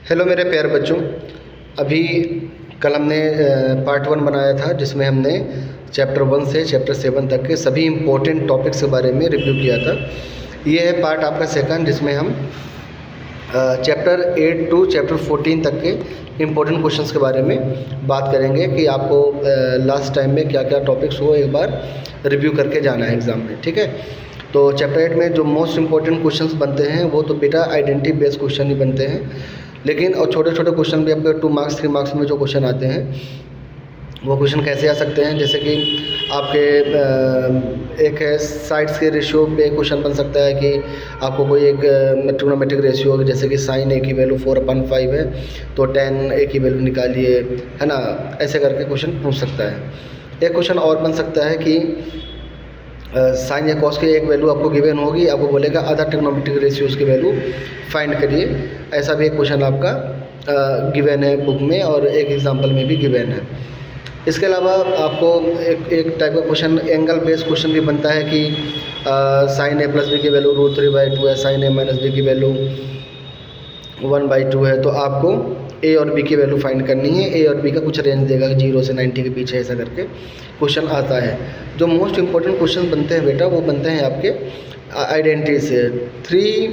Hello मेरे प्यारे बच्चों। अभी कल हमने पार्ट 1 बनाया था जिसमें हमने चैप्टर 1 से चैप्टर 7 तक के सभी इम्पोर्टेंट टॉपिक्स के बारे में रिव्यू किया था। ये है पार्ट आपका सेकंड जिसमें हम चैप्टर 8 टू चैप्टर 14 तक के इम्पोर्टेंट क्वेश्चंस के बारे में बात करेंगे कि आपको लास्ट टाइम में क्या क्या टॉपिक्स हो एक बार रिव्यू करके जाना है एग्ज़ाम में। ठीक है, तो चैप्टर 8 में जो मोस्ट इम्पोर्टेंट क्वेश्चंस बनते हैं वो तो बेटा आइडेंटिटी बेस्ड क्वेश्चन ही बनते हैं, लेकिन और छोटे छोटे क्वेश्चन भी आपके 2 मार्क्स 3 मार्क्स में जो क्वेश्चन आते हैं वो क्वेश्चन कैसे आ सकते हैं। जैसे कि आपके एक है साइड्स के रेशियो पे क्वेश्चन बन सकता है कि आपको कोई एक ट्रिग्नोमेट्रिक रेशियो जैसे कि साइन ए की वैल्यू 4/5 है तो tan ए की वैल्यू निकालिए, है ना, ऐसे करके क्वेश्चन पूछ सकता है। एक क्वेश्चन और बन सकता है कि साइन या कॉस की एक वैल्यू आपको गिवन होगी, आपको बोलेगा अदर ट्रिग्नोमेट्रिक रेशियोज़ की वैल्यू फाइंड करिए। ऐसा भी एक क्वेश्चन आपका गिवन है बुक में और एक एग्जांपल में भी गिवन है। इसके अलावा आपको एक टाइप का क्वेश्चन एंगल बेस्ड क्वेश्चन भी बनता है कि साइन ए प्लस बी की वैल्यू √3/2 है, साइन ए माइनस बी की वैल्यू 1/2 है, तो आपको ए और बी की वैल्यू फाइंड करनी है। ए और बी का कुछ रेंज देगा 0 से 90 के बीच है, ऐसा करके क्वेश्चन आता है। जो मोस्ट इंपॉर्टेंट क्वेश्चन बनते हैं बेटा वो बनते हैं आपके आइडेंटिटी से। 3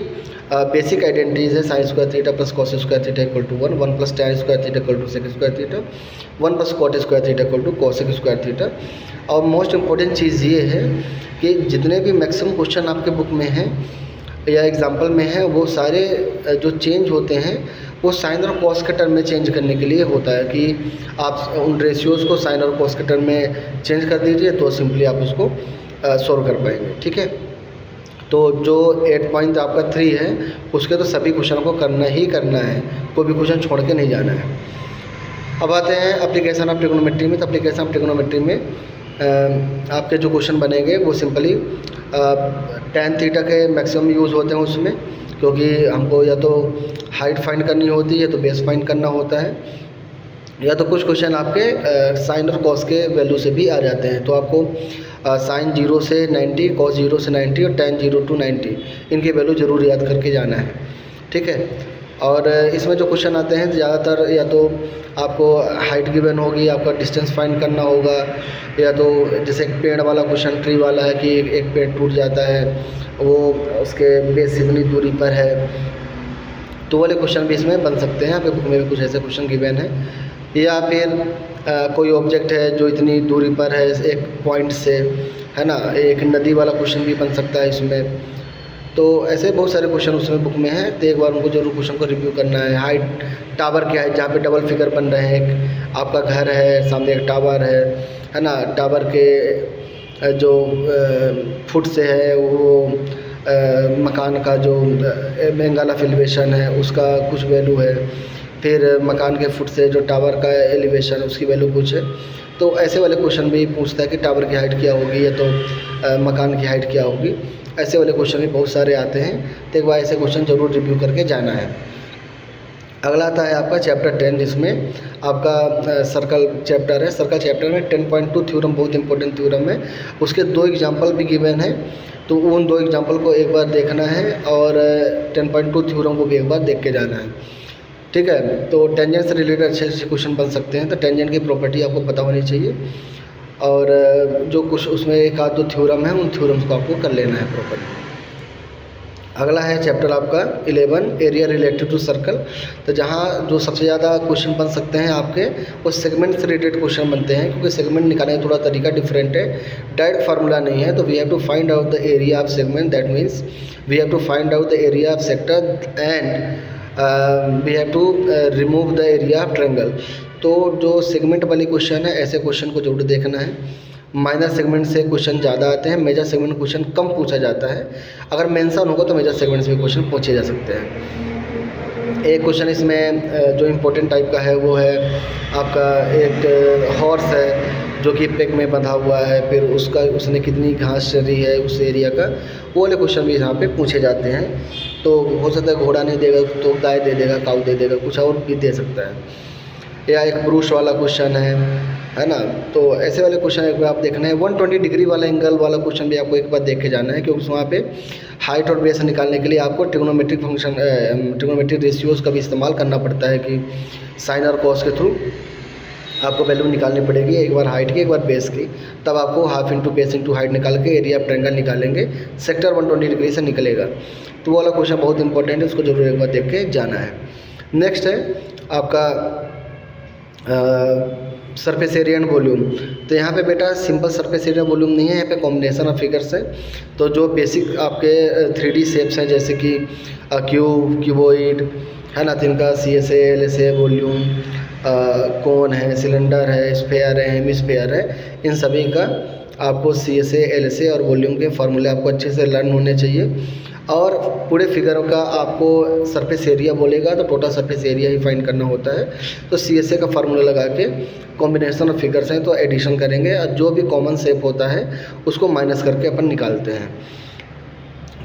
बेसिक आइडेंटिटीज़ है, sine square theta plus cos square theta equal to 1, 1 plus tan square theta equal to sec square theta, 1 plus cot square theta equal to cosec square theta. और मोस्ट इंपॉर्टेंट चीज़ ये है कि जितने भी maximum question आपके book में हैं या एग्जाम्पल में है वो सारे जो चेंज होते हैं वो साइन और कॉस के टर्म में चेंज करने के लिए होता है कि आप उन रेशियोज़ को साइन और कॉस के टर्म में चेंज कर दीजिए तो सिंपली आप उसको सॉल्व कर पाएंगे। ठीक है, तो जो 8 आपका 3 है उसके तो सभी क्वेश्चन को करना ही करना है, कोई भी क्वेश्चन छोड़ के नहीं जाना है। अब आते हैं एप्लीकेशन ऑफ ट्रिग्नोमेट्री में। तो एप्लीकेशन ऑफ ट्रिग्नोमेट्री में आपके जो क्वेश्चन बनेंगे वो सिंपली tan थीटा के मैक्सिमम यूज़ होते हैं उसमें, क्योंकि हमको या तो हाइट फाइंड करनी होती है तो बेस फाइंड करना होता है, या तो कुछ क्वेश्चन आपके साइन और कॉस के वैल्यू से भी आ जाते हैं। तो आपको साइन 0 से 90, कॉस 0 से 90 और tan 0 to 90 इनकी वैल्यू ज़रूर याद करके जाना है। ठीक है, और इसमें जो क्वेश्चन आते हैं ज़्यादातर या तो आपको हाइट गिवन होगी, आपका डिस्टेंस फाइंड करना होगा, या तो जैसे एक पेड़ वाला क्वेश्चन ट्री वाला है कि एक पेड़ टूट जाता है वो उसके बेस से इतनी दूरी पर है, तो वाले क्वेश्चन भी इसमें बन सकते हैं। आपके बुक में भी कुछ ऐसे क्वेश्चन गिवन है। या फिर कोई ऑब्जेक्ट है जो इतनी दूरी पर है एक पॉइंट से, है ना, एक नदी वाला क्वेश्चन भी बन सकता है इसमें। तो ऐसे बहुत सारे क्वेश्चन उसमें बुक में हैं, तो एक बार उनको जरूर क्वेश्चन को रिव्यू करना है। हाइट टावर क्या है, जहाँ पे डबल फिगर बन रहे हैं, एक आपका घर है सामने एक टावर है ना, टावर के जो फुट से है वो मकान का जो एंगल ऑफ एलिवेशन है उसका कुछ वैल्यू है, फिर मकान के फुट से जो टावर का एलिवेशन है उसकी वैल्यू कुछ है। तो ऐसे वाले क्वेश्चन भी पूछता है कि टावर की हाइट क्या होगी या तो मकान की हाइट क्या होगी। ऐसे वाले क्वेश्चन भी बहुत सारे आते हैं, तो एक बार ऐसे क्वेश्चन ज़रूर रिव्यू करके जाना है। अगला आता है आपका चैप्टर 10 जिसमें आपका सर्कल चैप्टर है। सर्कल चैप्टर में 10.2 थ्योरम बहुत इंपॉर्टेंट थ्योरम है, उसके 2 एग्जाम्पल भी गिवन है, तो उन 2 एग्जाम्पल को एक बार देखना है और 10.2 थ्योरम को भी एक बार देख के जाना है। ठीक है, तो टेंजेंट से रिलेटेड अच्छे अच्छे क्वेश्चन बन सकते हैं, तो टेंजेंट की प्रॉपर्टी आपको पता होनी चाहिए और जो कुछ उसमें एक आध 2 थ्योरम है उन थ्योरम्स को आपको कर लेना है प्रॉपर्ली। अगला है चैप्टर आपका 11 एरिया रिलेटेड टू सर्कल। तो जहाँ जो सबसे ज़्यादा क्वेश्चन बन सकते हैं आपके वो सेगमेंट से रिलेटेड क्वेश्चन बनते हैं, क्योंकि सेगमेंट निकालने का थोड़ा तरीका डिफरेंट है, डायरेक्ट फार्मूला नहीं है। तो we have to find out the area of segment, that means we have to find out the area of sector and we have to remove the area of triangle. तो जो segment वाली question है ऐसे question को जरूर देखना है। Minor segment से क्वेश्चन ज़्यादा आते हैं, मेजर सेगमेंट क्वेश्चन कम पूछा जाता है। अगर मेंशन होगा तो मेजर सेगमेंट से भी क्वेश्चन पूछे जा सकते हैं। एक क्वेश्चन इसमें जो इम्पोर्टेंट टाइप का है वो है आपका एक हॉर्स है जो कि पेग में बंधा हुआ है, फिर उसने कितनी घास चरी है उस एरिया का, वो वाले क्वेश्चन भी यहाँ पे पूछे जाते हैं। तो हो सकता है घोड़ा नहीं देगा तो गाय दे देगा, काऊ दे देगा, कुछ और भी दे सकता है। या एक पुरुष वाला क्वेश्चन है है ना। तो ऐसे वाले क्वेश्चन एक बार आप देखना है। 120 डिग्री वाला एंगल वाला क्वेश्चन भी आपको एक बार देख के जाना है, क्योंकि वहाँ पे हाइट और बेस निकालने के लिए आपको ट्रिग्नोमेट्रिक फंक्शन ट्रिग्नोमेट्रिक रेशियोज़ का भी इस्तेमाल करना पड़ता है कि साइन और कॉस के थ्रू आपको वैल्यू निकालनी पड़ेगी, एक बार हाइट की एक बार बेस की, तब आपको half into base into height निकाल के एरिया ऑफ ट्रायंगल निकालेंगे, सेक्टर 120 डिग्री से निकलेगा। तो वो वाला क्वेश्चन बहुत इंपॉर्टेंट है, उसको जरूर एक बार देख के जाना है। नेक्स्ट है आपका सरफेस एरिया एंड वॉल्यूम। तो यहाँ पे बेटा सिंपल सरफेस एरिया वॉल्यूम नहीं है, यहाँ पे कॉम्बिनेशन ऑफ फिगर्स है। तो जो बेसिक आपके 3D शेप्स हैं जैसे कि क्यूब, क्यूबॉइड, है ना, तिनका CSA, LSA, वॉल्यूम, कोन है, सिलेंडर है, स्फेयर है, हेमिस्फेयर है, इन सभी का आपको CSA, LSA और वॉल्यूम के फार्मूले आपको अच्छे से लर्न होने चाहिए। और पूरे फिगर का आपको सरफेस एरिया बोलेगा तो टोटल सरफेस एरिया ही फाइंड करना होता है। तो CSA का फार्मूला लगा के कॉम्बिनेशन ऑफ फिगर्स हैं तो एडिशन करेंगे और जो भी कॉमन शेप होता है उसको माइनस करके अपन निकालते हैं।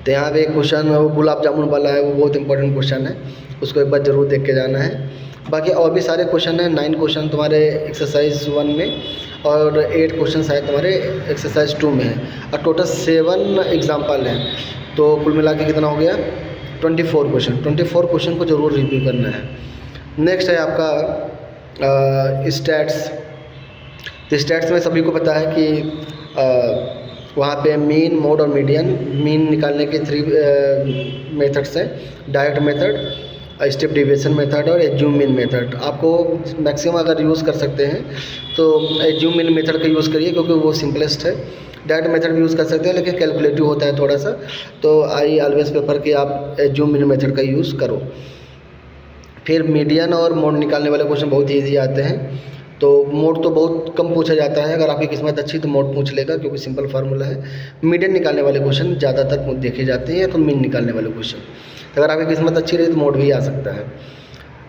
तो यहाँ पे एक क्वेश्चन वो गुलाब जामुन वाला है, वो बहुत इंपॉर्टेंट क्वेश्चन है, उसको एक बार ज़रूर देख के जाना है। बाकी और भी सारे क्वेश्चन हैं, 9 क्वेश्चन तुम्हारे एक्सरसाइज 1 में और 8 क्वेश्चन शायद तुम्हारे एक्सरसाइज 2 में है, और टोटल 7 एग्जाम्पल हैं। तो कुल मिला के कितना हो गया 24 क्वेश्चन। 24 क्वेश्चन को ज़रूर रिव्यू करना है। नेक्स्ट है आपका स्टैट्स। तो स्टैट्स में सभी को पता है कि वहाँ पे मीन, मोड और मीडियन। मीन निकालने के 3 मेथड्स हैं, direct method, step deviation method और एज्यूम मीन मेथड। आपको मैक्सिमम अगर यूज़ कर सकते हैं तो एज्यूम मीन मेथड का यूज़ करिए, क्योंकि वो सिंपलेस्ट है। डायरेक्ट मेथड भी यूज़ कर सकते हैं लेकिन कैलकुलेटिव होता है थोड़ा सा, तो आई ऑलवेज प्रेफर कि आप एज्यूम मीन मेथड का यूज़ करो। फिर मीडियन और मोड निकालने वाले क्वेश्चन बहुत ईजी आते हैं। तो मोड तो बहुत कम पूछा जाता है, अगर आपकी किस्मत अच्छी तो मोड पूछ लेगा क्योंकि सिंपल फार्मूला है। मीडियन निकालने वाले क्वेश्चन ज़्यादातर देखे जाते हैं, तो मीन निकालने वाले क्वेश्चन अगर आपकी किस्मत अच्छी रही तो मोड भी आ सकता है।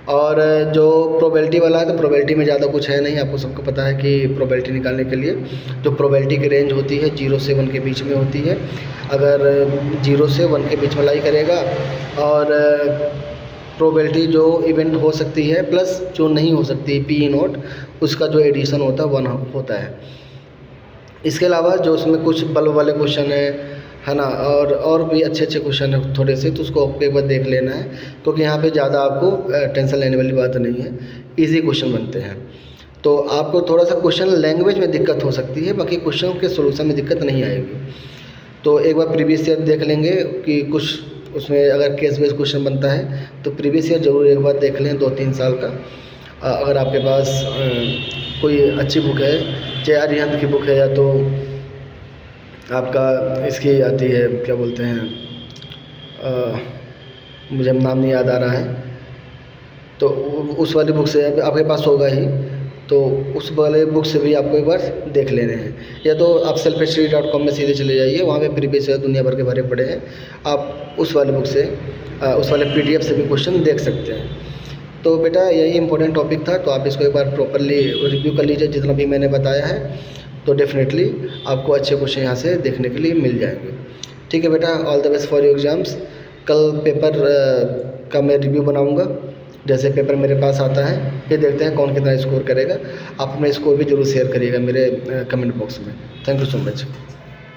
और जो प्रोबेबिलिटी वाला है तो प्रोबेबिलिटी में ज़्यादा कुछ है नहीं, आपको सबको पता है कि प्रोबेबिलिटी निकालने के लिए जो प्रोबेबिलिटी की रेंज होती है 0 से 1 के बीच में होती है। अगर 0 से 1 के बीच में लाई करेगा और प्रोबेबिलिटी जो इवेंट हो सकती है प्लस जो नहीं हो सकती P0, उसका जो एडिशन होता है 1 होता है। इसके अलावा जो उसमें कुछ बल्ब वाले क्वेश्चन है ना, और भी अच्छे क्वेश्चन है थोड़े से, तो उसको आपको एक बार देख लेना है, क्योंकि यहाँ पे ज़्यादा आपको टेंशन लेने वाली बात नहीं है, इजी क्वेश्चन बनते हैं। तो आपको थोड़ा सा क्वेश्चन लैंग्वेज में दिक्कत हो सकती है, बाकी क्वेश्चन के सोल्यूशन में दिक्कत नहीं आएगी। तो एक बार प्रीवियस ईयर देख लेंगे कि कुछ उसमें अगर केस बेस्ड क्वेश्चन बनता है तो प्रीवियस ईयर ज़रूर एक बार देख लें, 2-3 साल का। अगर आपके पास कोई अच्छी बुक है, चाहे अरिहंत की बुक है या तो आपका इसकी आती है, क्या बोलते हैं, मुझे नाम नहीं याद आ रहा है, तो उस वाली बुक से आपके पास होगा ही, तो उस वाले बुक से भी आपको एक बार देख लेने हैं। या तो आप selfstudy.com में सीधे चले जाइए, वहाँ पे प्रीवियस ईयर दुनिया भर के भरे पड़े हैं, आप उस वाले बुक से उस वाले PDF से भी क्वेश्चन देख सकते हैं। तो बेटा यही इंपॉर्टेंट टॉपिक था, तो आप इसको एक बार प्रॉपरली रिव्यू कर लीजिए जितना भी मैंने बताया है, तो डेफिनेटली आपको अच्छे क्वेश्चन यहाँ से देखने के लिए मिल जाएंगे। ठीक है बेटा, all the best for your exams. कल पेपर का मैं रिव्यू बनाऊँगा, जैसे पेपर मेरे पास आता है, फिर देखते हैं कौन कितना स्कोर करेगा। आप अपना स्कोर भी जरूर शेयर करिएगा मेरे कमेंट बॉक्स में। Thank you so much.